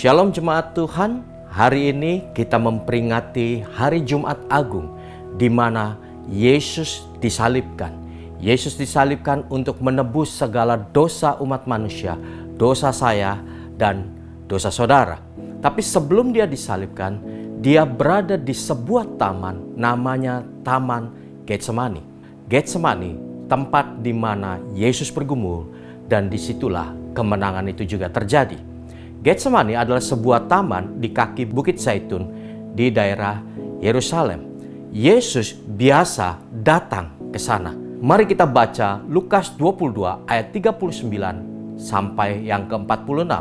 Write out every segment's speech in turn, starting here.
Shalom jemaat Tuhan, hari ini kita memperingati hari Jumat Agung di mana Yesus disalibkan. Yesus disalibkan untuk menebus segala dosa umat manusia, dosa saya dan dosa saudara. Tapi sebelum dia disalibkan, dia berada di sebuah taman namanya Taman Getsemani. Getsemani, tempat di mana Yesus bergumul dan disitulah kemenangan itu juga terjadi. Getsemani adalah sebuah taman di kaki Bukit Zaitun di daerah Yerusalem. Yesus biasa datang ke sana. Mari kita baca Lukas 22 ayat 39 sampai yang ke-46.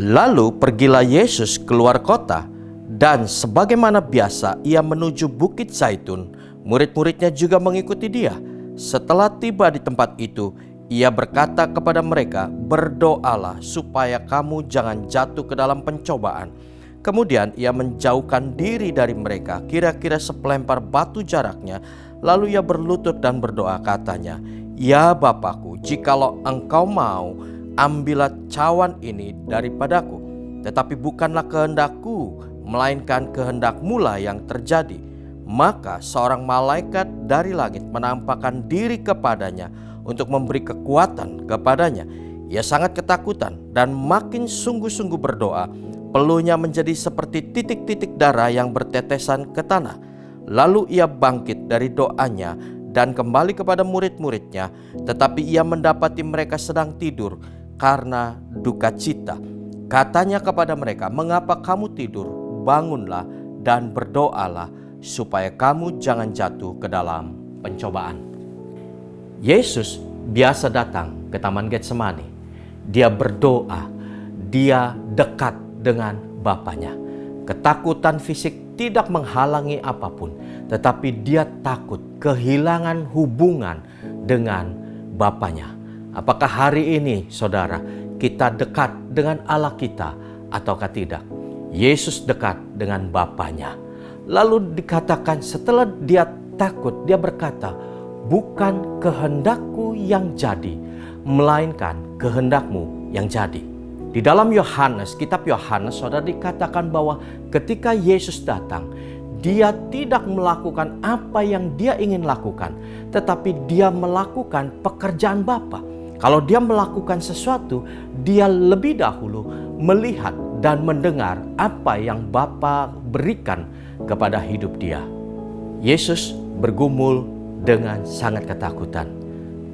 Lalu pergilah Yesus keluar kota dan sebagaimana biasa ia menuju Bukit Zaitun. Murid-muridnya juga mengikuti dia. Setelah tiba di tempat itu, ia berkata kepada mereka, "Berdoalah supaya kamu jangan jatuh ke dalam pencobaan." Kemudian ia menjauhkan diri dari mereka, kira-kira sepelempar batu jaraknya. Lalu ia berlutut dan berdoa, katanya, "Ya Bapakku, jikalau engkau mau, ambillah cawan ini daripadaku. Tetapi bukanlah kehendakku, melainkan kehendak-Mu yang terjadi." Maka seorang malaikat dari langit menampakkan diri kepadanya untuk memberi kekuatan kepadanya. Ia sangat ketakutan dan makin sungguh-sungguh berdoa. Peluhnya menjadi seperti titik-titik darah yang bertetesan ke tanah. Lalu ia bangkit dari doanya dan kembali kepada murid-muridnya. Tetapi ia mendapati mereka sedang tidur karena duka cita. Katanya kepada mereka, "Mengapa kamu tidur? Bangunlah dan berdoalah supaya kamu jangan jatuh ke dalam pencobaan." Yesus biasa datang ke Taman Getsemani. Dia berdoa, dia dekat dengan Bapanya. Ketakutan fisik tidak menghalangi apapun, tetapi dia takut kehilangan hubungan dengan Bapanya. Apakah hari ini, saudara, kita dekat dengan Allah kita ataukah tidak? Yesus dekat dengan Bapanya. Lalu dikatakan setelah dia takut, dia berkata, "Bukan kehendakku yang jadi, melainkan kehendak-Mu yang jadi." Di dalam Yohanes, kitab Yohanes, saudara, dikatakan bahwa ketika Yesus datang, dia tidak melakukan apa yang dia ingin lakukan, tetapi dia melakukan pekerjaan Bapa. Kalau dia melakukan sesuatu, dia lebih dahulu melihat dan mendengar apa yang Bapa berikan kepada hidup dia. Yesus bergumul dengan sangat ketakutan,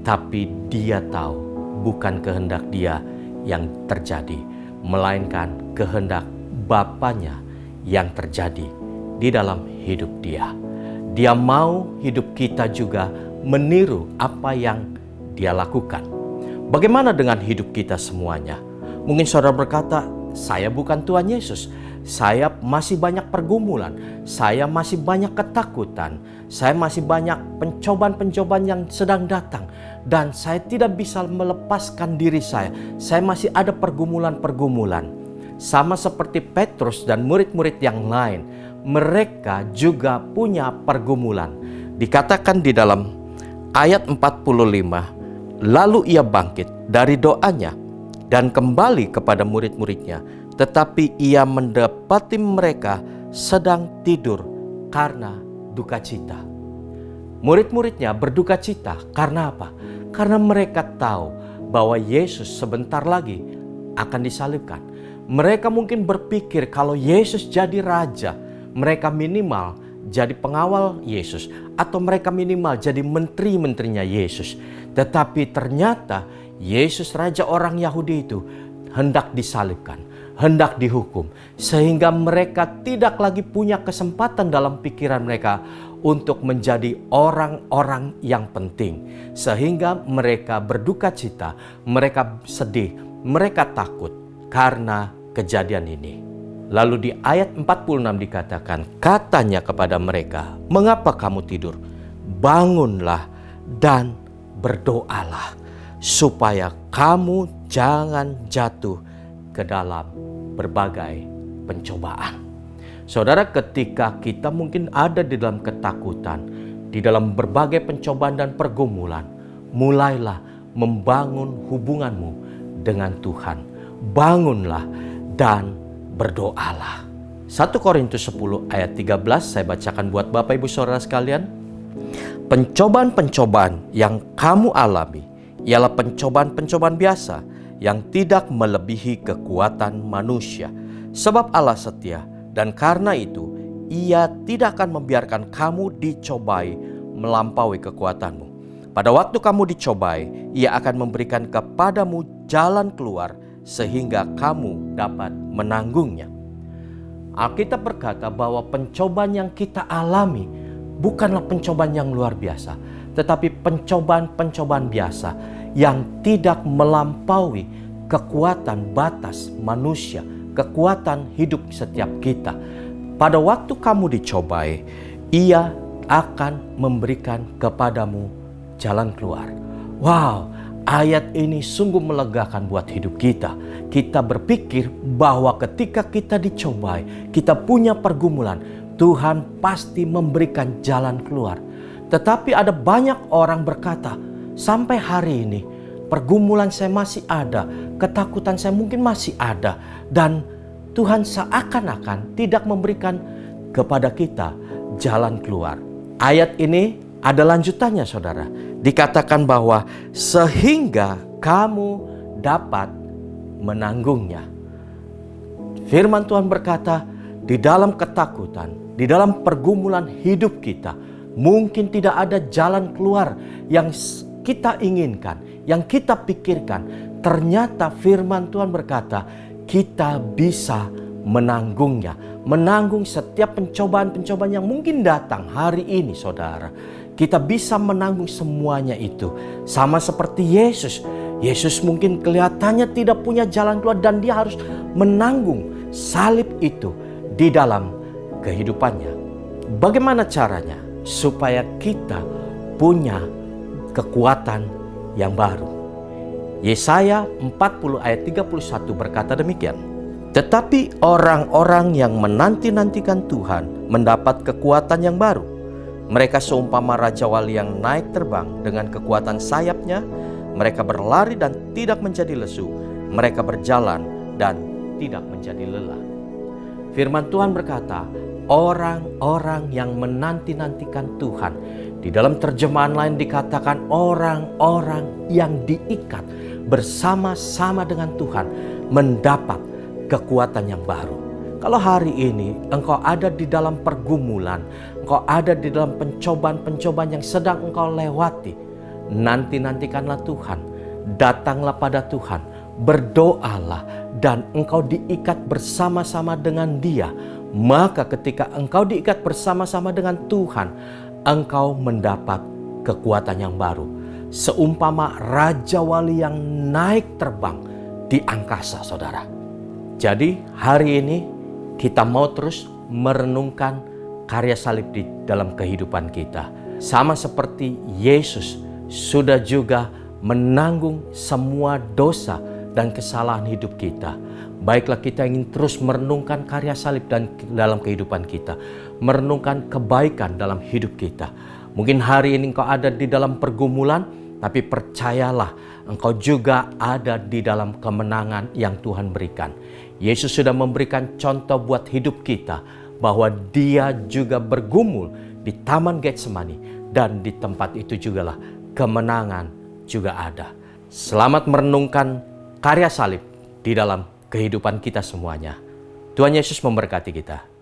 tapi dia tahu bukan kehendak dia yang terjadi, melainkan kehendak Bapanya yang terjadi di dalam hidup dia. Dia mau hidup kita juga meniru apa yang dia lakukan. Bagaimana dengan hidup kita semuanya? Mungkin saudara berkata, "Saya bukan Tuhan Yesus. Saya masih banyak pergumulan, saya masih banyak ketakutan, saya masih banyak pencobaan-pencobaan yang sedang datang, dan saya tidak bisa melepaskan diri saya masih ada pergumulan-pergumulan." Sama seperti Petrus dan murid-murid yang lain, mereka juga punya pergumulan. Dikatakan di dalam ayat 45, lalu ia bangkit dari doanya dan kembali kepada murid-muridnya. Tetapi ia mendapati mereka sedang tidur karena duka cita. Murid-muridnya berduka cita karena apa? Karena mereka tahu bahwa Yesus sebentar lagi akan disalibkan. Mereka mungkin berpikir kalau Yesus jadi raja, mereka minimal jadi pengawal Yesus, atau mereka minimal jadi menteri-menterinya Yesus. Tetapi ternyata Yesus, raja orang Yahudi itu, hendak disalibkan, hendak dihukum, sehingga mereka tidak lagi punya kesempatan dalam pikiran mereka untuk menjadi orang-orang yang penting. Sehingga mereka berduka cita, mereka sedih, mereka takut karena kejadian ini. Lalu di ayat 46 dikatakan, katanya kepada mereka, "Mengapa kamu tidur? Bangunlah dan berdoalah supaya kamu jangan jatuh ke dalam berbagai pencobaan." Saudara, ketika kita mungkin ada di dalam ketakutan, di dalam berbagai pencobaan dan pergumulan, mulailah membangun hubunganmu dengan Tuhan. Bangunlah dan berdoalah. 1 Korintus 10 ayat 13 saya bacakan buat Bapak Ibu Saudara sekalian. Pencobaan-pencobaan yang kamu alami ialah pencobaan-pencobaan biasa yang tidak melebihi kekuatan manusia. Sebab Allah setia, dan karena itu Ia tidak akan membiarkan kamu dicobai melampaui kekuatanmu. Pada waktu kamu dicobai, Ia akan memberikan kepadamu jalan keluar sehingga kamu dapat menanggungnya. Alkitab berkata bahwa pencobaan yang kita alami bukanlah pencobaan yang luar biasa, tetapi pencobaan-pencobaan biasa yang tidak melampaui kekuatan batas manusia, kekuatan hidup setiap kita. Pada waktu kamu dicobai, Ia akan memberikan kepadamu jalan keluar. Wow, ayat ini sungguh melegakan buat hidup kita. Kita berpikir bahwa ketika kita dicobai, kita punya pergumulan, Tuhan pasti memberikan jalan keluar. Tetapi ada banyak orang berkata, sampai hari ini pergumulan saya masih ada, ketakutan saya mungkin masih ada, dan Tuhan seakan-akan tidak memberikan kepada kita jalan keluar. Ayat ini ada lanjutannya, saudara. Dikatakan bahwa sehingga kamu dapat menanggungnya. Firman Tuhan berkata, di dalam ketakutan, di dalam pergumulan hidup kita, mungkin tidak ada jalan keluar yang kita inginkan, yang kita pikirkan. Ternyata firman Tuhan berkata, kita bisa menanggungnya. Menanggung setiap pencobaan-pencobaan yang mungkin datang hari ini, saudara. Kita bisa menanggung semuanya itu. Sama seperti Yesus. Yesus mungkin kelihatannya tidak punya jalan keluar dan dia harus menanggung salib itu di dalam kehidupannya. Bagaimana caranya supaya kita punya kekuatan yang baru? Yesaya 40 ayat 31 berkata demikian. Tetapi orang-orang yang menanti-nantikan Tuhan mendapat kekuatan yang baru. Mereka seumpama Raja Wali yang naik terbang dengan kekuatan sayapnya. Mereka berlari dan tidak menjadi lesu. Mereka berjalan dan tidak menjadi lelah. Firman Tuhan berkata, orang-orang yang menanti-nantikan Tuhan. Di dalam terjemahan lain dikatakan orang-orang yang diikat bersama-sama dengan Tuhan mendapat kekuatan yang baru. Kalau hari ini engkau ada di dalam pergumulan, engkau ada di dalam pencobaan-pencobaan yang sedang engkau lewati, nantikanlah Tuhan, datanglah pada Tuhan, berdoalah, dan engkau diikat bersama-sama dengan Dia. Maka ketika engkau diikat bersama-sama dengan Tuhan, engkau mendapat kekuatan yang baru. Seumpama Raja Wali yang naik terbang di angkasa, saudara. Jadi hari ini kita mau terus merenungkan karya salib di dalam kehidupan kita. Sama seperti Yesus sudah juga menanggung semua dosa dan kesalahan hidup kita. Baiklah kita ingin terus merenungkan karya salib dan dalam kehidupan kita. Merenungkan kebaikan dalam hidup kita. Mungkin hari ini engkau ada di dalam pergumulan, tapi percayalah engkau juga ada di dalam kemenangan yang Tuhan berikan. Yesus sudah memberikan contoh buat hidup kita bahwa Dia juga bergumul di Taman Getsemani, dan di tempat itu jugalah kemenangan juga ada. Selamat merenungkan karya salib di dalam kehidupan kita semuanya. Tuhan Yesus memberkati kita.